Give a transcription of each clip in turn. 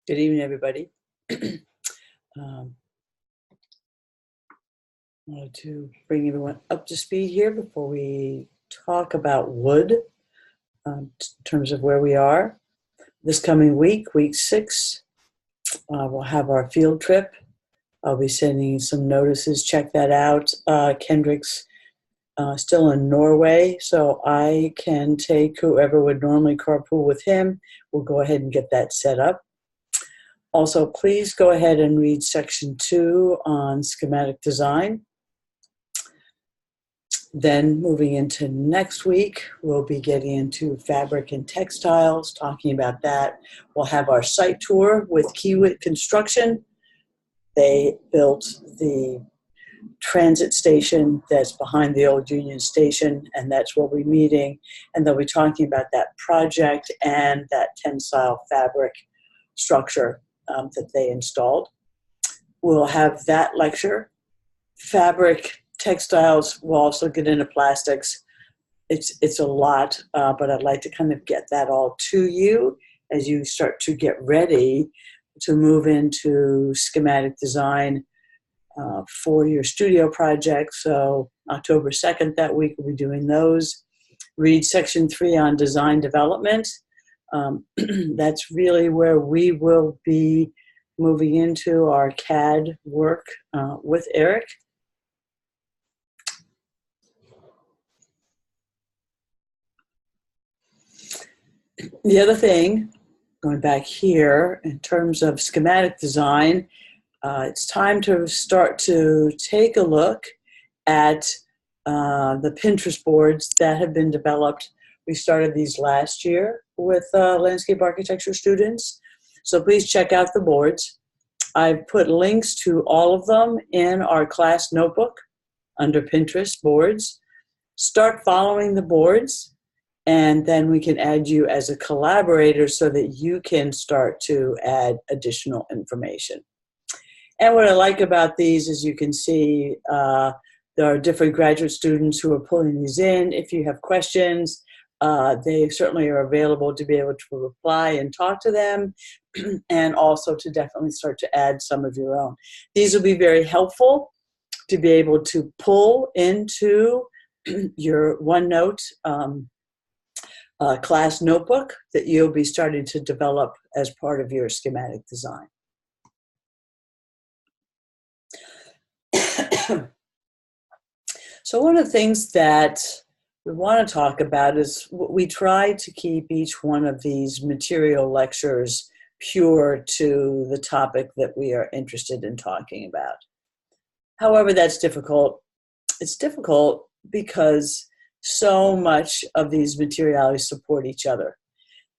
Good evening, everybody. um, I wanted to bring everyone up to speed here before we talk about wood in terms of where we are. This coming week, week 6, we'll have our field trip. I'll be sending some notices. Check that out. Kendrick's still in Norway, so I can take whoever would normally carpool with him. We'll go ahead and get that set up. Also, please go ahead and read section 2 on schematic design. Then moving into next week, we'll be getting into fabric and textiles, talking about that. We'll have our site tour with Kiewit Construction. They built the transit station that's behind the old Union Station, and that's where we're meeting. And they'll be talking about that project and that tensile fabric structure that they installed. We'll have that lecture. Fabric, textiles, we'll also get into plastics. It's a lot, but I'd like to kind of get that all to you as you start to get ready to move into schematic design for your studio project. So October 2nd, that week, we'll be doing those. Read section 3 on design development. That's really where we will be moving into our CAD work with Eric. The other thing, going back here, in terms of schematic design, it's time to start to take a look at the Pinterest boards that have been developed. We started these last year with landscape architecture students. So please check out the boards. I've put links to all of them in our class notebook under Pinterest boards. Start following the boards, and then we can add you as a collaborator so that you can start to add additional information. And what I like about these is you can see there are different graduate students who are pulling these in. If you have questions, they certainly are available to be able to reply and talk to them, and also to definitely start to add some of your own. These will be very helpful to be able to pull into your OneNote class notebook that you'll be starting to develop as part of your schematic design. So one of the things that we want to talk about is we try to keep each one of these material lectures pure to the topic that we are interested in talking about. However, that's difficult. It's difficult because so much of these materialities support each other.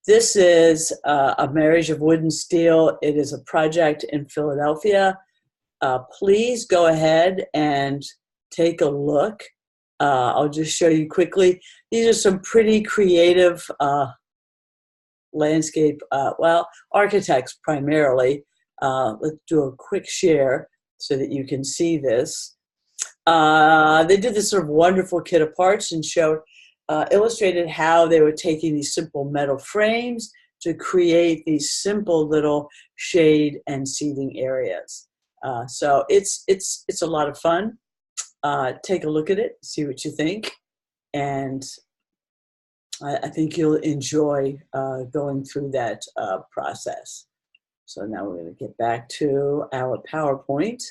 This is a marriage of wood and steel. It is a project in Philadelphia. Please go ahead and take a look. I'll just show you quickly. These are some pretty creative landscape, architects primarily. Let's do a quick share so that you can see this. They did this sort of wonderful kit of parts and illustrated how they were taking these simple metal frames to create these simple little shade and seating areas. So it's a lot of fun. Take a look at it, see what you think, and I think you'll enjoy going through that process. So now we're going to get back to our PowerPoint.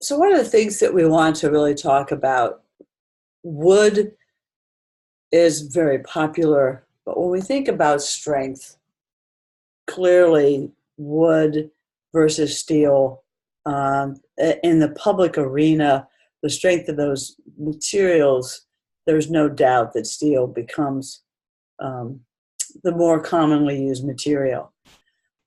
So one of the things that we want to really talk about, wood is very popular, but when we think about strength, clearly wood versus steel, in the public arena, the strength of those materials, there's no doubt that steel becomes the more commonly used material.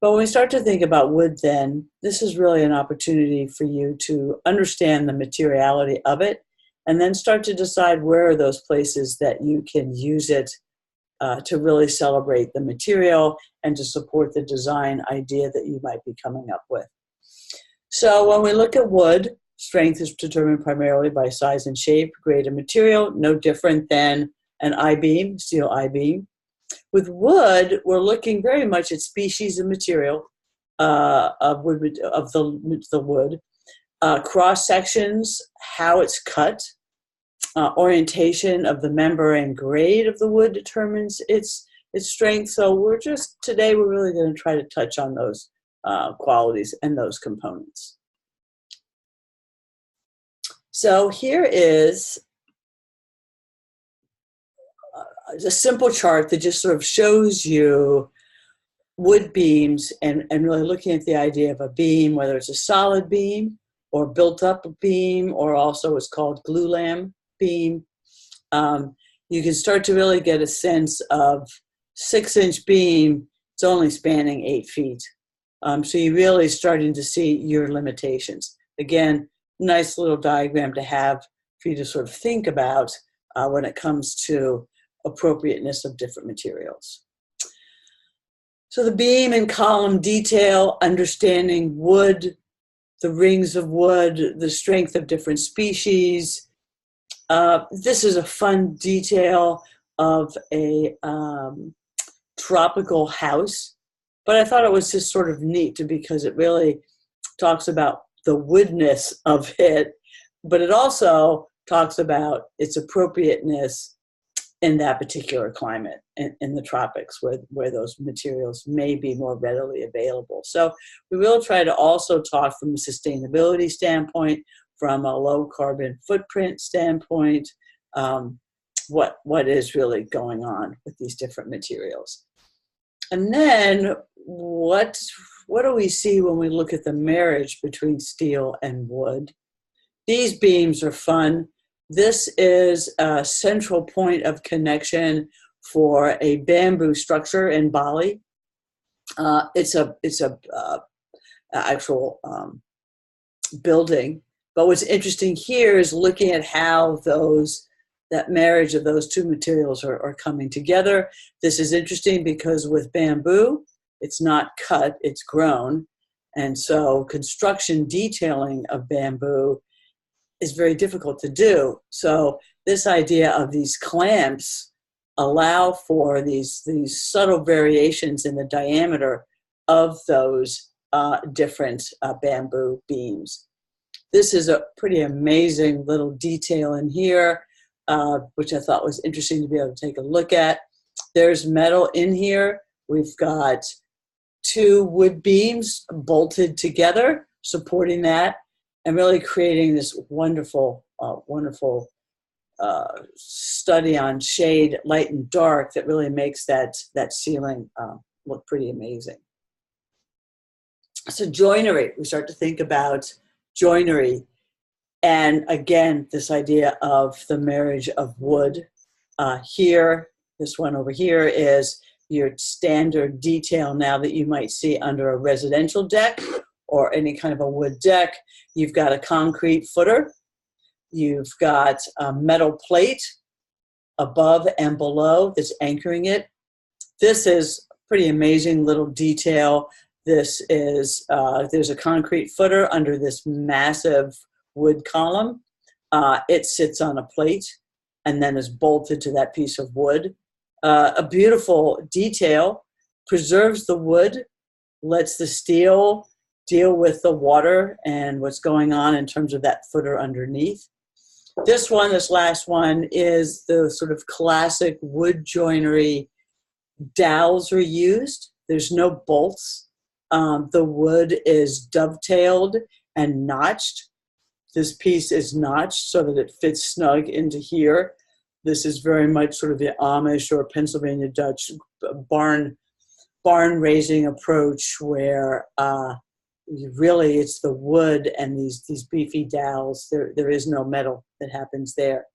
But when we start to think about wood then, this is really an opportunity for you to understand the materiality of it, and then start to decide where are those places that you can use it to really celebrate the material and to support the design idea that you might be coming up with. So when we look at wood, strength is determined primarily by size and shape, grade, and material, no different than an I-beam, steel I-beam. With wood, we're looking very much at species and material of wood, of the wood, cross sections, how it's cut, orientation of the member and grade of the wood determines its strength. So today we're really going to try to touch on those qualities and those components. So here is a simple chart that just sort of shows you wood beams and really looking at the idea of a beam, whether it's a solid beam or built up beam, or also it's called glulam beam. You can start to really get a sense of 6-inch beam. It's only spanning 8 feet. So you're really starting to see your limitations. Again, nice little diagram to have for you to sort of think about when it comes to appropriateness of different materials. So the beam and column detail, understanding wood, the rings of wood, the strength of different species. This is a fun detail of a tropical house, but I thought it was just sort of neat because it really talks about the woodness of it, but it also talks about its appropriateness in that particular climate, in the tropics, where those materials may be more readily available. So we will try to also talk from a sustainability standpoint, from a low carbon footprint standpoint, what is really going on with these different materials. And then what do we see when we look at the marriage between steel and wood? These beams are fun. This is a central point of connection for a bamboo structure in Bali. It's a actual building. But what's interesting here is looking at how that marriage of those two materials are coming together. This is interesting because with bamboo, it's not cut, it's grown. And so construction detailing of bamboo is very difficult to do. So this idea of these clamps allow for these subtle variations in the diameter of those different bamboo beams. This is a pretty amazing little detail in here, which I thought was interesting to be able to take a look at. There's metal in here. We've got 2 wood beams bolted together, supporting that, and really creating this wonderful, wonderful study on shade, light and dark that really makes that ceiling look pretty amazing. So joinery, we start to think about joinery. And again, this idea of the marriage of wood. Here, this one over here is your standard detail now that you might see under a residential deck or any kind of a wood deck. You've got a concrete footer. You've got a metal plate above and below that's anchoring it. This is pretty amazing little detail. This is, there's a concrete footer under this massive wood column. It sits on a plate and then is bolted to that piece of wood. A beautiful detail, preserves the wood, lets the steel deal with the water and what's going on in terms of that footer underneath. This last one, is the sort of classic wood joinery. Dowels are used. There's no bolts. The wood is dovetailed and notched. This piece is notched so that it fits snug into here. This is very much sort of the Amish or Pennsylvania Dutch barn raising approach, where really it's the wood and these beefy dowels. There is no metal that happens there.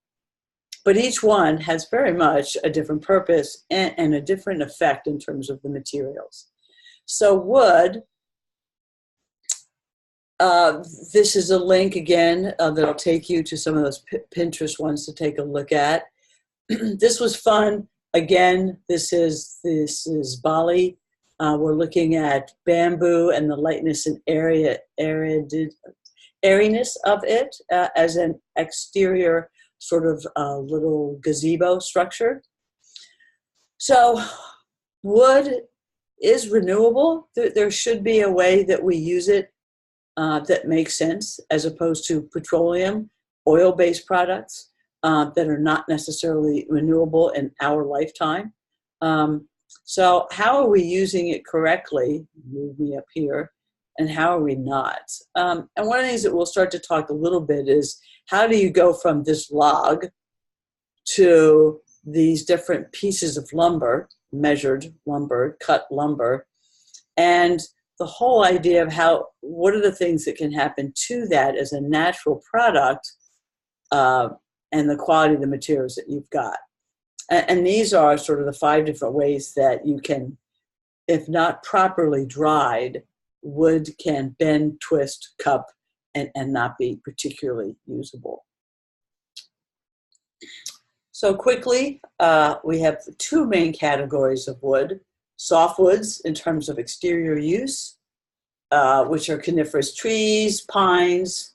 But each one has very much a different purpose and a different effect in terms of the materials. So wood, this is a link again that'll take you to some of those Pinterest ones to take a look at. This was fun. Again, this is Bali. We're looking at bamboo and the lightness and airiness of it as an exterior sort of little gazebo structure. So Wood is renewable. There should be a way that we use it that makes sense, as opposed to petroleum, oil-based products that are not necessarily renewable in our lifetime. So how are we using it correctly? Move me up here. And how are we not? And one of the things that we'll start to talk a little bit is, how do you go from this log to these different pieces of lumber, measured lumber, cut lumber, and the whole idea of what are the things that can happen to that as a natural product, and the quality of the materials that you've got. And these are sort of the 5 different ways that you can, if not properly dried, wood can bend, twist, cup, and not be particularly usable. So quickly, we have 2 main categories of wood. Softwoods in terms of exterior use, which are coniferous trees, pines.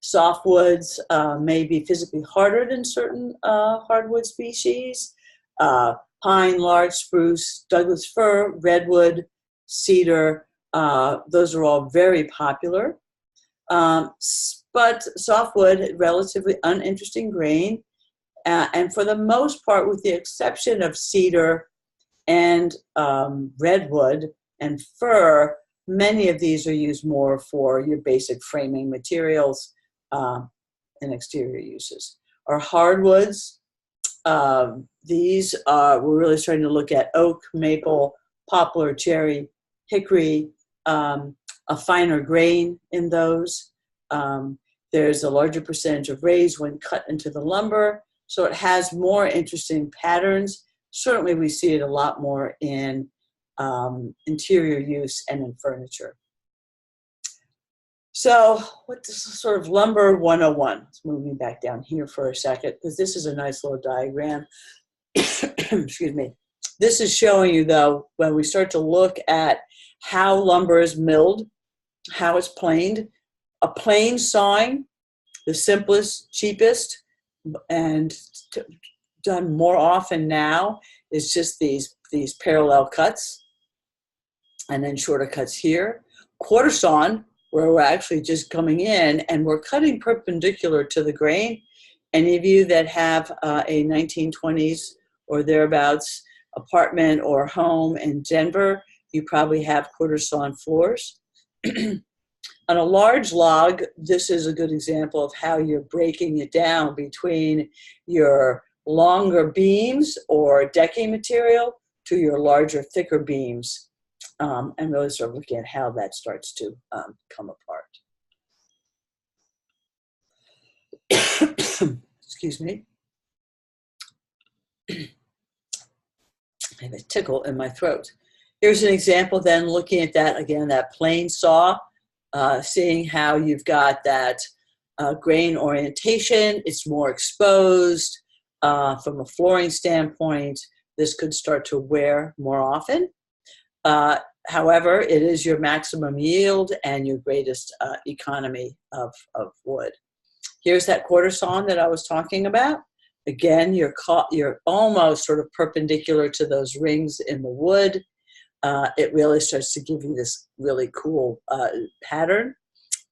Softwoods may be physically harder than certain hardwood species. Pine, larch, spruce, Douglas fir, redwood, cedar, those are all very popular. But softwood, relatively uninteresting grain. And for the most part, with the exception of cedar and redwood and fir, many of these are used more for your basic framing materials and exterior uses. Our hardwoods, these are, we're really starting to look at oak, maple, poplar, cherry, hickory, a finer grain in those. There's a larger percentage of rays when cut into the lumber, so it has more interesting patterns. Certainly we see it a lot more in interior use and in furniture. So what's sort of lumber 101? Let's move me back down here for a second, because this is a nice little diagram. Excuse me. This is showing you, though, when we start to look at how lumber is milled, how it's planed. A plane sawing, the simplest, cheapest, and done more often now, is just these parallel cuts, and then shorter cuts here. Quarter sawn, where we're actually just coming in and we're cutting perpendicular to the grain. Any of you that have a 1920s or thereabouts apartment or home in Denver, you probably have quarter sawn floors. On a large log, this is a good example of how you're breaking it down between your longer beams or decking material to your larger, thicker beams, and really sort of looking at how that starts to come apart. Excuse me. I have a tickle in my throat. Here's an example then, looking at that again, that plane saw, seeing how you've got that grain orientation. It's more exposed. From a flooring standpoint, this could start to wear more often. However, it is your maximum yield and your greatest economy of wood. Here's that quarter sawn that I was talking about. Again, you're almost sort of perpendicular to those rings in the wood. It really starts to give you this really cool pattern,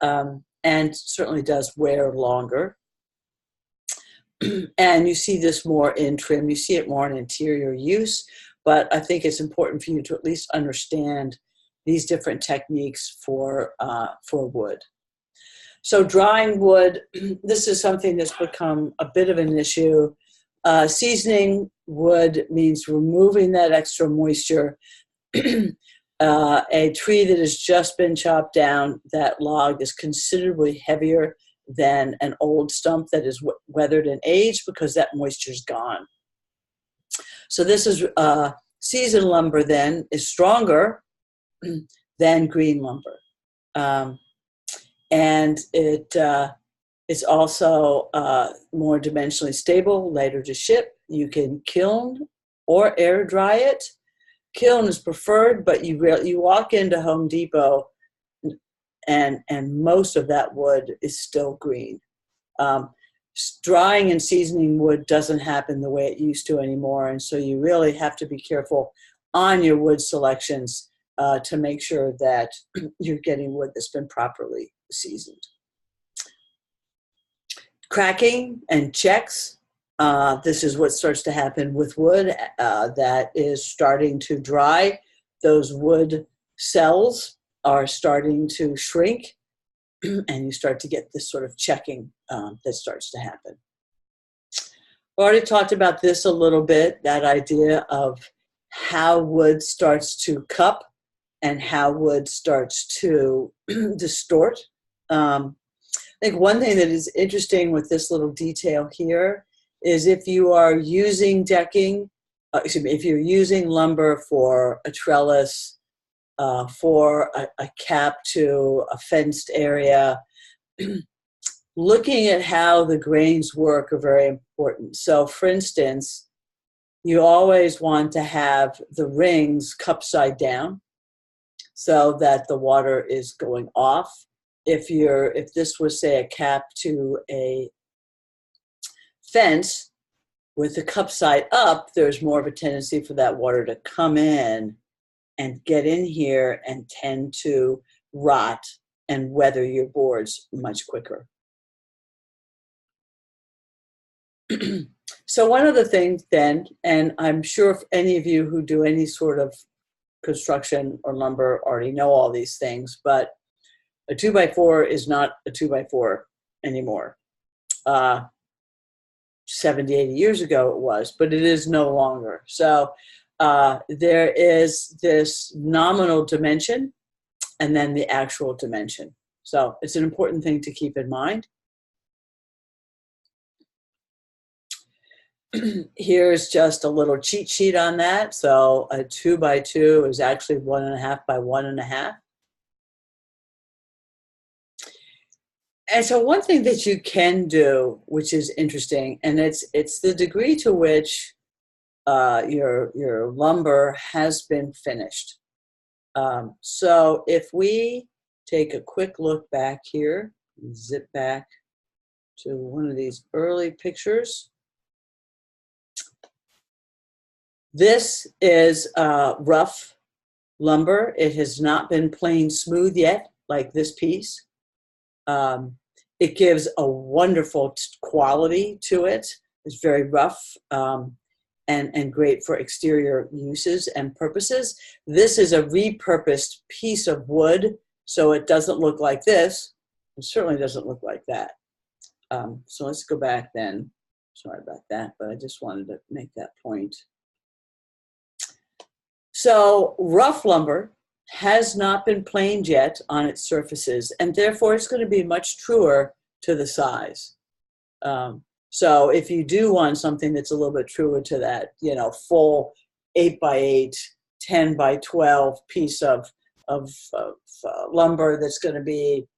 and certainly does wear longer. And you see this more in trim. You see it more in interior use, but I think it's important for you to at least understand these different techniques for wood. So drying wood, this is something that's become a bit of an issue. Seasoning wood means removing that extra moisture. A tree that has just been chopped down, that log is considerably heavier than an old stump that is weathered and aged, because that moisture is gone. So this is seasoned lumber then is stronger than green lumber. And it's also more dimensionally stable, lighter to ship. You can kiln or air dry it. Kiln is preferred, but you walk into Home Depot and most of that wood is still green. Drying and seasoning wood doesn't happen the way it used to anymore, and so you really have to be careful on your wood selections to make sure that you're getting wood that's been properly seasoned. Cracking and checks. This is what starts to happen with wood that is starting to dry. Those wood cells are starting to shrink, and you start to get this sort of checking that starts to happen. We already talked about this a little bit, that idea of how wood starts to cup and how wood starts to distort. I think one thing that is interesting with this little detail here is if you are using decking, if you're using lumber for a trellis, for a cap to a fenced area, looking at how the grains work are very important. So for instance, you always want to have the rings cup side down so that the water is going off. If this was, say, a cap to a fence with the cup side up, there's more of a tendency for that water to come in and get in here and tend to rot and weather your boards much quicker. So one of the things then, and I'm sure if any of you who do any sort of construction or lumber already know all these things, but a 2x4 is not a 2x4 anymore. 70, 80 years ago it was, but it is no longer. So there is this nominal dimension and then the actual dimension. So it's an important thing to keep in mind. Here's just a little cheat sheet on that. So a 2x2 is actually 1.5 by 1.5. And so one thing that you can do, which is interesting, and it's the degree to which your lumber has been finished. So if we take a quick look back here, zip back to one of these early pictures. This is rough lumber. It has not been planed smooth yet, like this piece. It gives a wonderful quality to it. It's very rough and great for exterior uses and purposes. This is a repurposed piece of wood, so it doesn't look like this. It certainly doesn't look like that. So let's go back then. Sorry about that, but I just wanted to make that point. So rough lumber has not been planed yet on its surfaces, and therefore it's going to be much truer to the size. So if you do want something that's a little bit truer to that, full 8x8, 10x12 piece of lumber that's going to be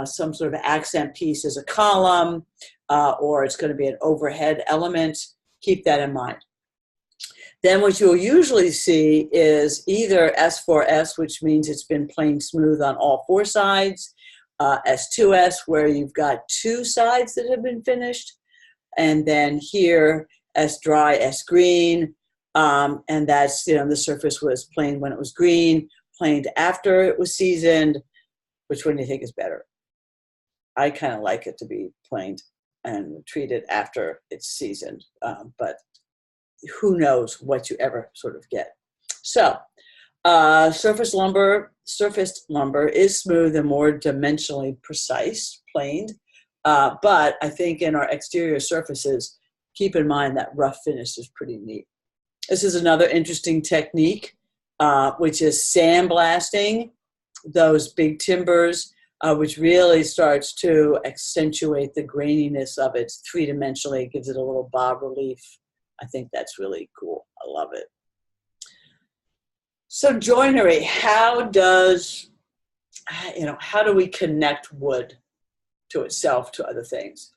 some sort of accent piece as a column, or it's going to be an overhead element, keep that in mind. Then what you'll usually see is either S4S, which means it's been planed smooth on all four sides, S2S, where you've got two sides that have been finished, and then here S dry, S green, and that's, the surface was planed when it was green, planed after it was seasoned. Which one do you think is better? I kind of like it to be planed and treated after it's seasoned, but who knows what you ever sort of get. So surfaced lumber is smooth and more dimensionally precise, planed. But I think in our exterior surfaces, keep in mind that rough finish is pretty neat. This is another interesting technique, which is sandblasting those big timbers, which really starts to accentuate the graininess of it three-dimensionally. It gives it a little bas relief. I think that's really cool. I love it. So joinery, how do we connect wood to itself, to other things?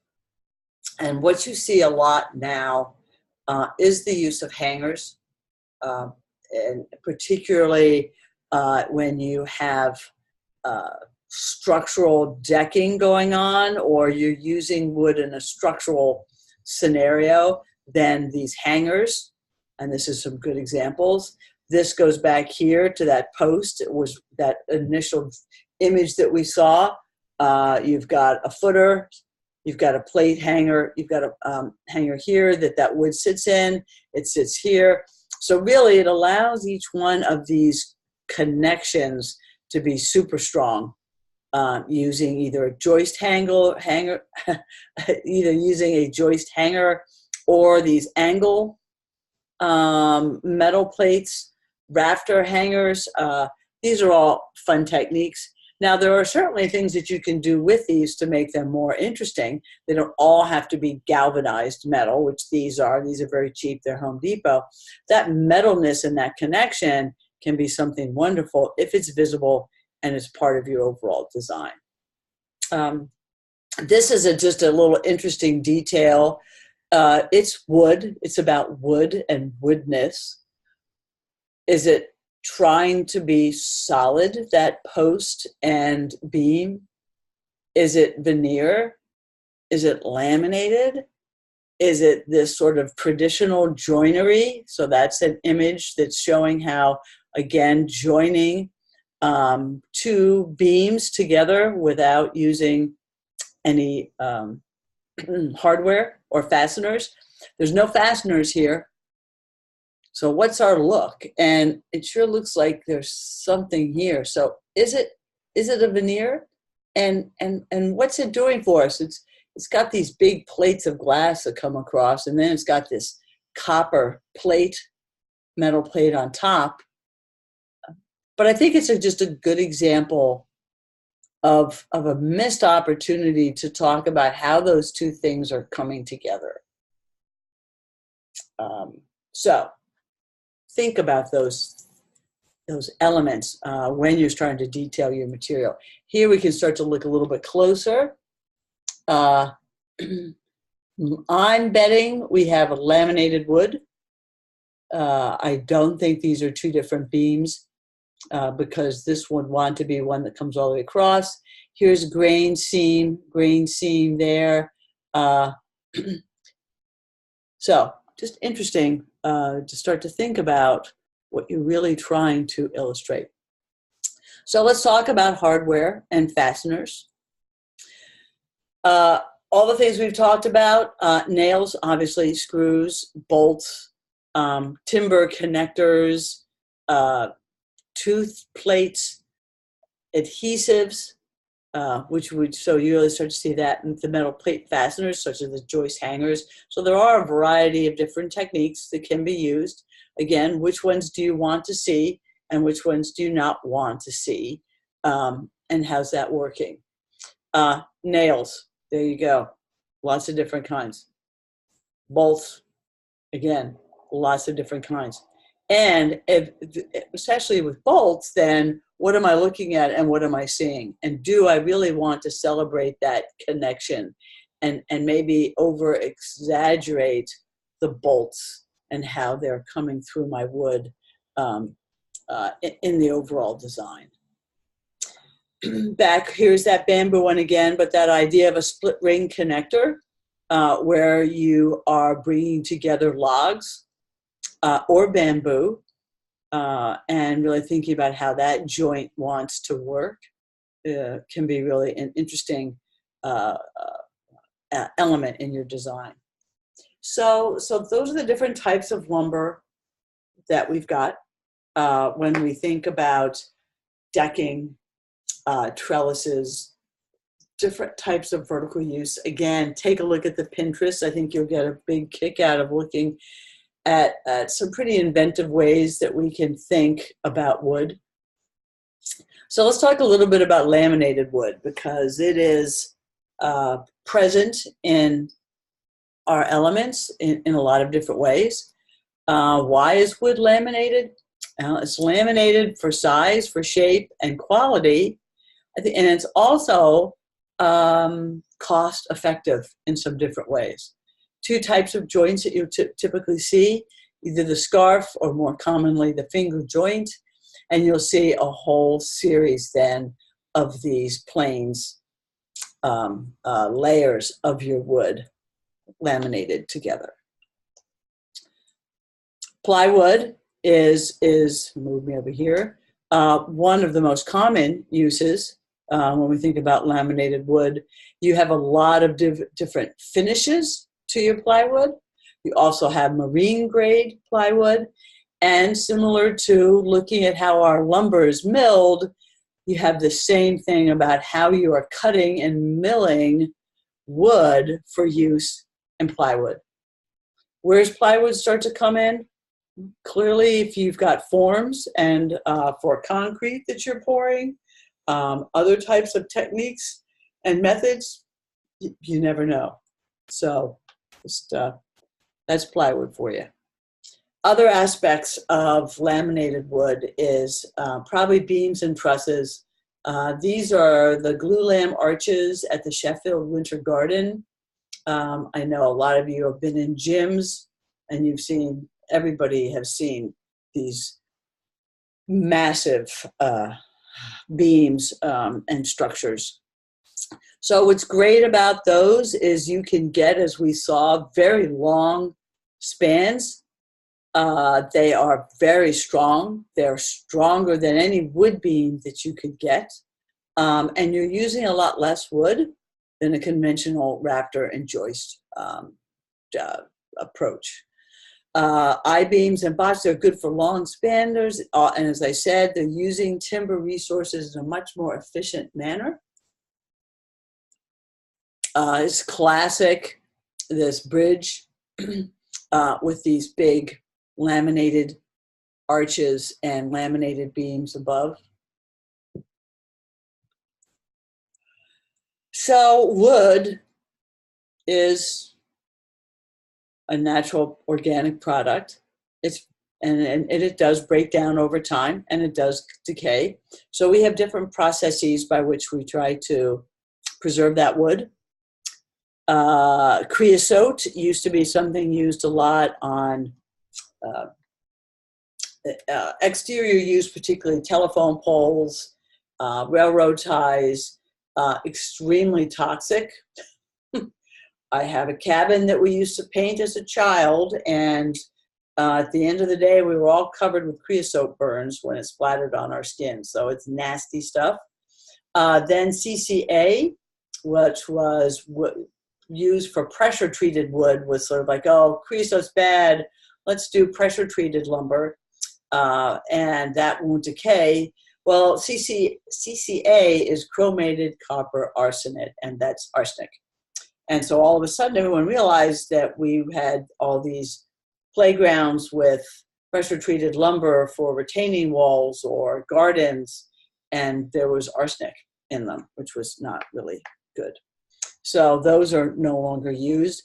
And what you see a lot now is the use of hangers, and particularly when you have structural decking going on, or you're using wood in a structural scenario, then these hangers, and this is some good examples, This goes back here to that post. It was that initial image that we saw. You've got a footer, you've got a plate hanger, you've got a hanger here that wood sits in, it sits here. So really it allows each one of these connections to be super strong, using either a joist hanger, either using a joist hanger or these angle metal plates, rafter hangers. These are all fun techniques. Now, there are certainly things that you can do with these to make them more interesting. They don't all have to be galvanized metal, which these are. These are very cheap. They're Home Depot. That metalness and that connection can be something wonderful if it's visible and it's part of your overall design. This is just a little interesting detail. It's wood. It's about wood and woodness. Is it trying to be solid, that post and beam? Is it veneer? Is it laminated? Is it this sort of traditional joinery? So that's an image that's showing how, again, joining two beams together without using any hardware or fasteners. There's no fasteners here. So what's our look? And it sure looks like there's something here. So is it a veneer? And what's it doing for us? It's got these big plates of glass that come across, and then it's got this copper plate, metal plate on top. But I think it's just a good example of a missed opportunity to talk about how those two things are coming together. So think about those elements when you're starting to detail your material. Here we can start to look a little bit closer. I'm betting we have a laminated wood. I don't think these are two different beams because this would want to be one that comes all the way across. Here's grain seam there. So just interesting to start to think about what you're really trying to illustrate. So let's talk about hardware and fasteners. All the things we've talked about, nails, obviously, screws, bolts, timber connectors, tooth plates, adhesives, so you really start to see that in the metal plate fasteners, such as the joist hangers. So there are a variety of different techniques that can be used. Again, which ones do you want to see and which ones do you not want to see? And how's that working? Nails, there you go. Lots of different kinds. Bolts, again, lots of different kinds. And especially with bolts, then what am I looking at and what am I seeing? And do I really want to celebrate that connection and maybe over exaggerate the bolts and how they're coming through my wood in the overall design? Back, here's that bamboo one again, but that idea of a split ring connector where you are bringing together logs or bamboo and really thinking about how that joint wants to work can be really an interesting element in your design. So those are the different types of lumber that we've got when we think about decking, trellises, different types of vertical use. Again, take a look at the Pinterest. I think you'll get a big kick out of looking at some pretty inventive ways that we can think about wood. So let's talk a little bit about laminated wood because it is present in our elements in a lot of different ways. Why is wood laminated? It's laminated for size, for shape, and quality. And it's also cost effective in some different ways. Two types of joints that you typically see, either the scarf or more commonly the finger joint, and you'll see a whole series then of these planes, layers of your wood laminated together. Plywood is move me over here. One of the most common uses when we think about laminated wood. You have a lot of different finishes to your plywood. You also have marine grade plywood, and similar to looking at how our lumber is milled, you have the same thing about how you are cutting and milling wood for use in plywood. Where's plywood start to come in? Clearly, if you've got forms and for concrete that you're pouring, other types of techniques and methods, you never know. So just, that's plywood for you. Other aspects of laminated wood is probably beams and trusses. These are the glulam arches at the Sheffield Winter Garden. I know a lot of you have been in gyms and you've seen, everybody has seen these massive beams and structures. So what's great about those is you can get, as we saw, very long spans. They are very strong. They're stronger than any wood beam that you could get. And you're using a lot less wood than a conventional rafter and joist approach. I-beams and box are good for long spanners. And as I said, they're using timber resources in a much more efficient manner. It's classic, this bridge with these big laminated arches and laminated beams above. So wood is a natural organic product. And it does break down over time and it does decay. So we have different processes by which we try to preserve that wood. Creosote used to be something used a lot on exterior use, particularly telephone poles, railroad ties, extremely toxic. I have a cabin that we used to paint as a child, and at the end of the day, we were all covered with creosote burns when it splattered on our skin. So it's nasty stuff. Then CCA, which was used for pressure-treated wood, was sort of like, oh, creosote's bad, let's do pressure-treated lumber, and that won't decay. Well, CCA is chromated copper arsenate, and that's arsenic. And so all of a sudden, everyone realized that we had all these playgrounds with pressure-treated lumber for retaining walls or gardens, and there was arsenic in them, which was not really good. So those are no longer used.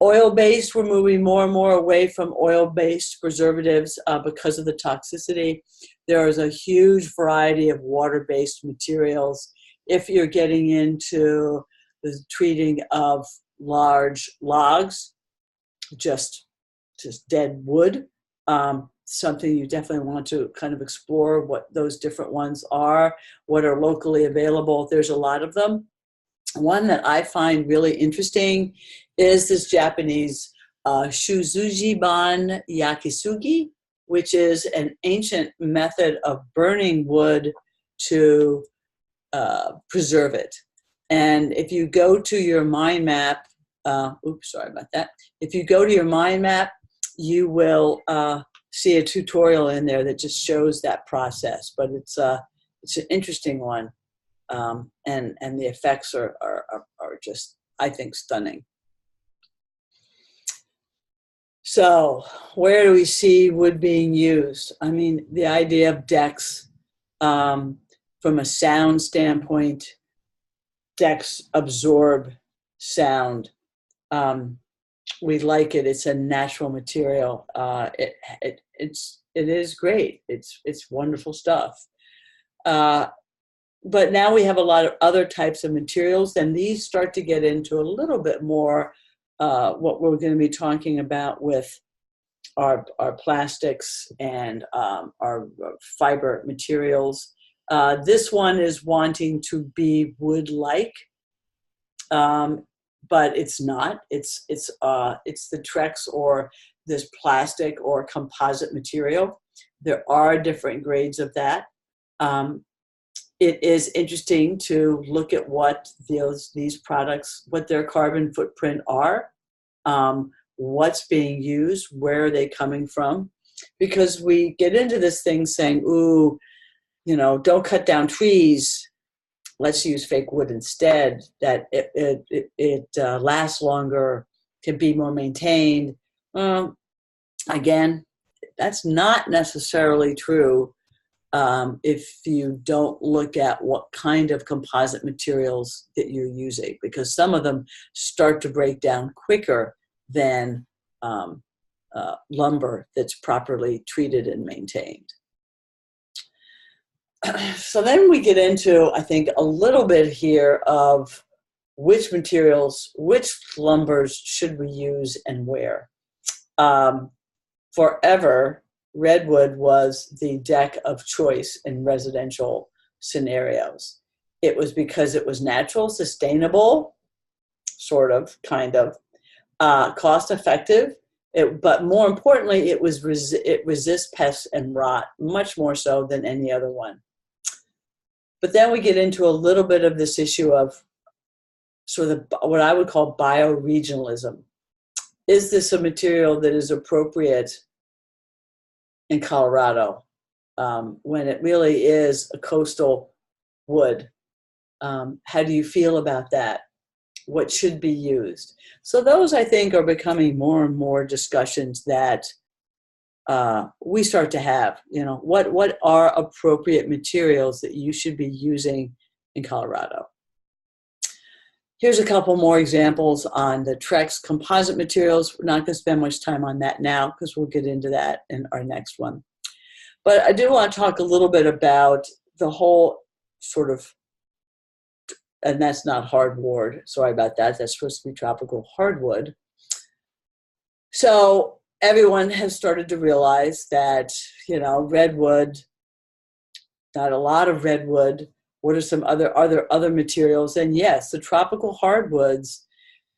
Oil-based, we're moving more and more away from oil-based preservatives because of the toxicity. There is a huge variety of water-based materials. If you're getting into the treating of large logs, just dead wood, something you definitely want to kind of explore what those different ones are, what are locally available. There's a lot of them. One that I find really interesting is this Japanese Shuzujiban Yakisugi, which is an ancient method of burning wood to preserve it. And if you go to your mind map, oops, sorry about that. If you go to your mind map, you will see a tutorial in there that just shows that process. But it's an interesting one. And the effects are just, I think, stunning. So where do we see wood being used? I mean, the idea of decks, from a sound standpoint, decks absorb sound. We like it. It's a natural material. It is great. It's wonderful stuff. But now we have a lot of other types of materials, and these start to get into a little bit more what we're going to be talking about with our plastics and our fiber materials. This one is wanting to be wood-like, but it's not. It's the Trex or this plastic or composite material. There are different grades of that. It is interesting to look at what these products, what their carbon footprint are, what's being used, where are they coming from, because we get into this thing saying, ooh, don't cut down trees. Let's use fake wood instead. That it lasts longer, can be more maintained. Again, that's not necessarily true if you don't look at what kind of composite materials that you're using, because some of them start to break down quicker than lumber that's properly treated and maintained. So then we get into, I think, a little bit here of which materials, which lumbers should we use and where. Forever, redwood was the deck of choice in residential scenarios. It was because it was natural, sustainable, sort of, kind of, cost effective, but more importantly, it resists pests and rot much more so than any other one. But then we get into a little bit of this issue of sort of what I would call bioregionalism. Is this a material that is appropriate in Colorado when it really is a coastal wood? How do you feel about that? What should be used? So those, I think, are becoming more and more discussions that we start to have. What are appropriate materials that you should be using in Colorado? Here's a couple more examples on the Trex composite materials. We're not going to spend much time on that now because we'll get into that in our next one. But I do want to talk a little bit about the whole sort of, and that's not hardwood, sorry about that, that's supposed to be tropical hardwood. So everyone has started to realize that, redwood, not a lot of redwood. What are some other materials? And yes, the tropical hardwoods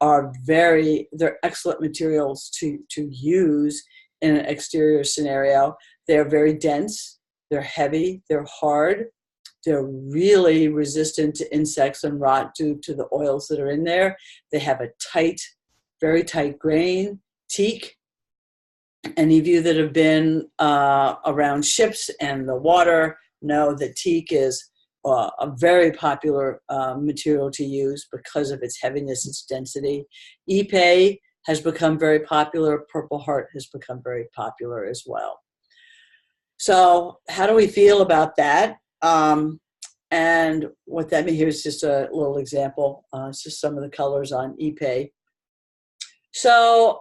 they're excellent materials to use in an exterior scenario. They're very dense, they're heavy, they're hard, they're really resistant to insects and rot due to the oils that are in there. They have a very tight grain. Teak, any of you that have been around ships and the water know that teak is a very popular material to use because of its heaviness, its density. Ipe has become very popular. Purple Heart has become very popular as well. So how do we feel about that? And what that means, here's just a little example. It's just some of the colors on Ipe. So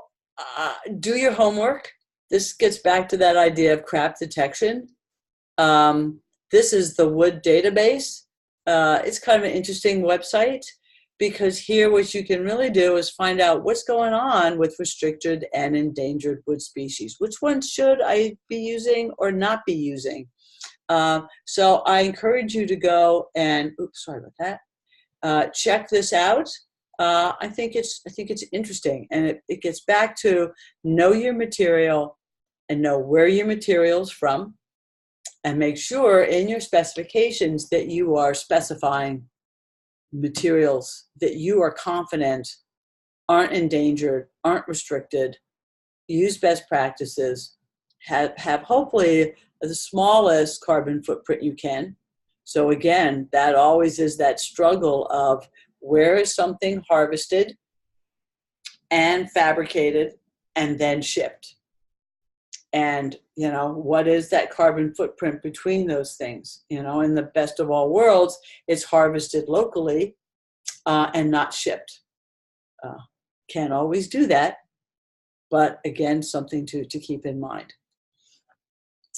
do your homework. This gets back to that idea of crap detection. This is the Wood Database. It's kind of an interesting website because here what you can really do is find out what's going on with restricted and endangered wood species. Which ones should I be using or not be using? So I encourage you to go and, oops, sorry about that. Check this out. I think it's interesting, and it gets back to know your material and know where your material's from, and make sure in your specifications that you are specifying materials that you are confident aren't endangered, aren't restricted, use best practices, have hopefully the smallest carbon footprint you can. So again, that always is that struggle of where is something harvested and fabricated and then shipped? And, what is that carbon footprint between those things? In the best of all worlds, it's harvested locally and not shipped. Can't always do that, but again, something to keep in mind.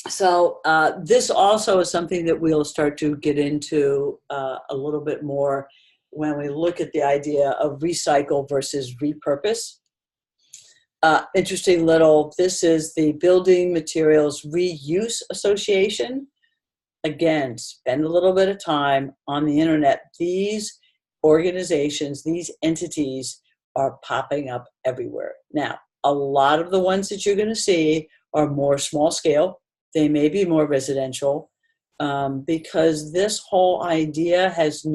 So this also is something that we'll start to get into a little bit more when we look at the idea of recycle versus repurpose. Interesting this is the Building Materials Reuse Association. Again, spend a little bit of time on the internet. These organizations, these entities are popping up everywhere. Now, a lot of the ones that you're going to see are more small scale. They may be more residential, because this whole idea hasn't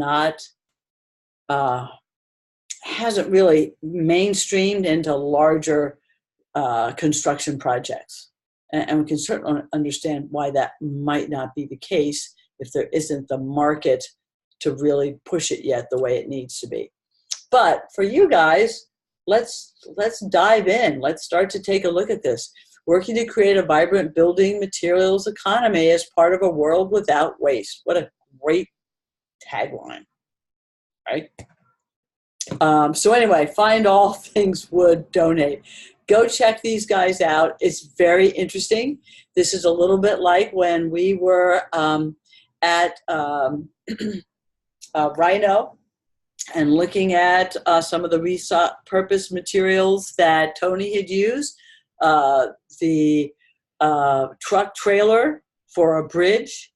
really mainstreamed into larger construction projects. And we can certainly understand why that might not be the case if there isn't the market to really push it yet the way it needs to be. But for you guys, let's dive in. Let's start to take a look at this. Working to create a vibrant building materials economy as part of a world without waste. What a great tagline, right? So anyway, find all things wood, donate. Go check these guys out. It's very interesting. This is a little bit like when we were at Rhino and looking at some of the repurposed materials that Tony had used. The truck trailer for a bridge,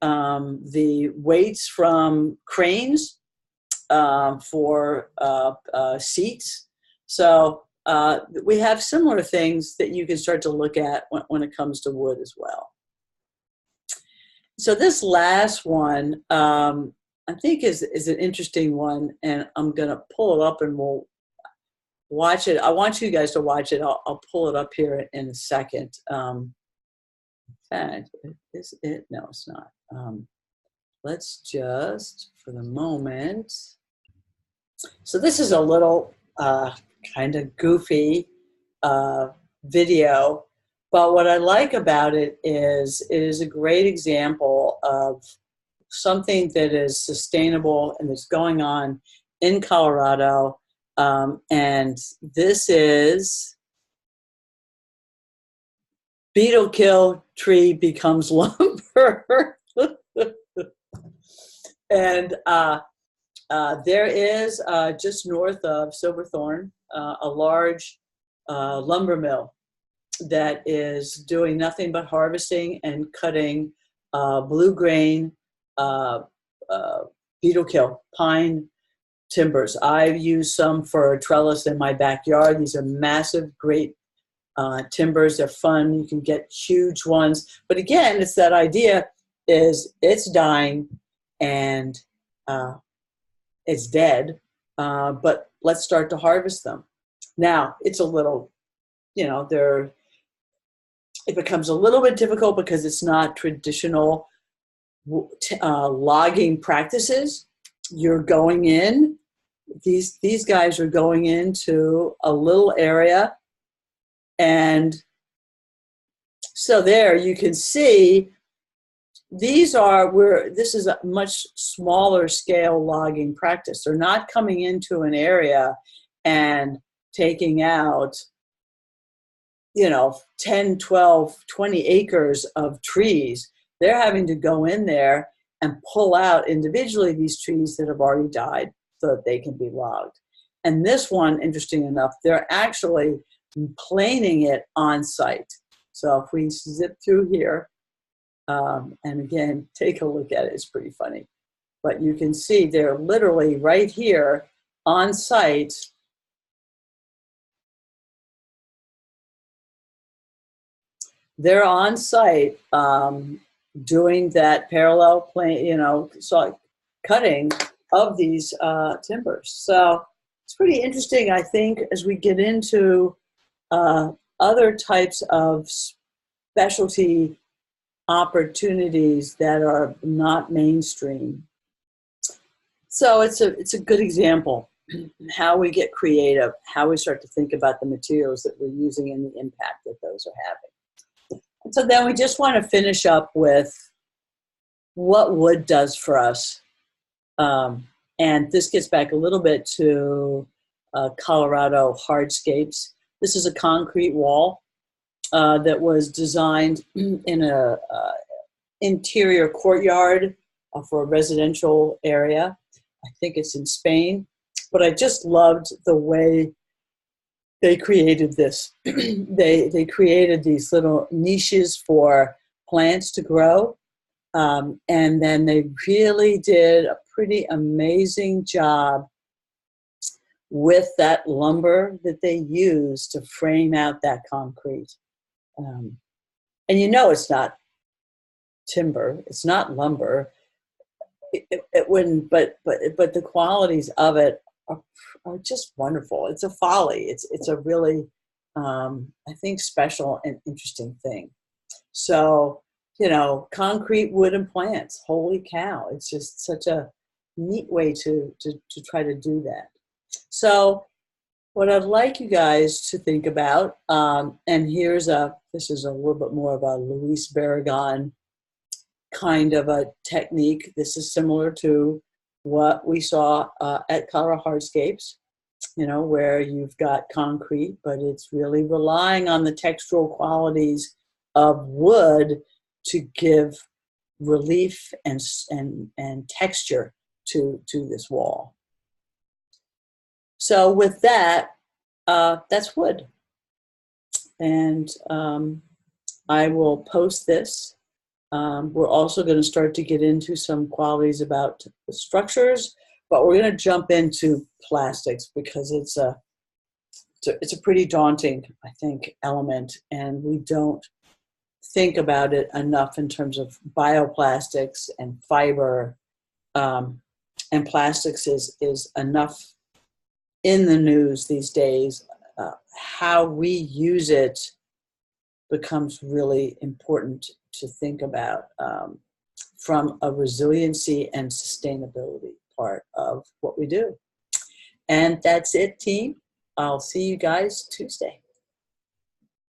the weights from cranes for seats. So we have similar things that you can start to look at when it comes to wood as well. So this last one, I think is an interesting one, and I'm going to pull it up and we'll watch it. I want you guys to watch it. I'll pull it up here in a second. In fact, is it? No, it's not. Let's just, for the moment. So this is a little kind of goofy video, but what I like about it is a great example of something that is sustainable and is going on in Colorado. And this is beetle kill, tree becomes lumber. And there is just north of Silverthorne a large lumber mill that is doing nothing but harvesting and cutting blue grain, beetle kill, pine timbers. I've used some for trellis in my backyard. These are massive, great timbers. They're fun. You can get huge ones. But again, it's that idea is it's dying and it's dead, but let's start to harvest them. Now, it's a little, it becomes a little bit difficult because it's not traditional logging practices. You're going in, these guys are going into a little area, and so there you can see this is a much smaller scale logging practice. They're not coming into an area and taking out 10, 12, 20 acres of trees. They're having to go in there and pull out individually these trees that have already died so that they can be logged. And this one, interesting enough, they're actually planing it on site. So if we zip through here, and again, take a look at it, it's pretty funny. But you can see they're literally right here on site. They're on site doing that parallel plane, cutting of these timbers. So it's pretty interesting, I think, as we get into other types of specialty opportunities that are not mainstream. So it's a good example how we get creative, how we start to think about the materials that we're using and the impact that those are having. And so then we just want to finish up with what wood does for us. And this gets back a little bit to Colorado hardscapes. This is a concrete wall that was designed in a interior courtyard for a residential area. I think it's in Spain, but I just loved the way they created this. They created these little niches for plants to grow, and then they really did a pretty amazing job with that lumber that they used to frame out that concrete. And you know it's not timber, it's not lumber. It wouldn't, but the qualities of it are just wonderful. It's a folly. It's a really, I think, special and interesting thing. So, you know, concrete, wood, and plants. Holy cow! It's just such a neat way to try to do that. So, what I'd like you guys to think about, and this is a little bit more of a Luis Barragan kind of a technique. This is similar to what we saw at Colorado Hardscapes, you know, where you've got concrete, but it's really relying on the textural qualities of wood to give relief and texture to this wall. So with that, that's wood. And I will post this. We're also going to start to get into some qualities about the structures, but we're going to jump into plastics because it's a pretty daunting, I think, element, and we don't think about it enough in terms of bioplastics and fiber. And plastics is enough in the news these days. How we use it becomes really important to think about from a resiliency and sustainability part of what we do. And that's it, team. I'll see you guys Tuesday.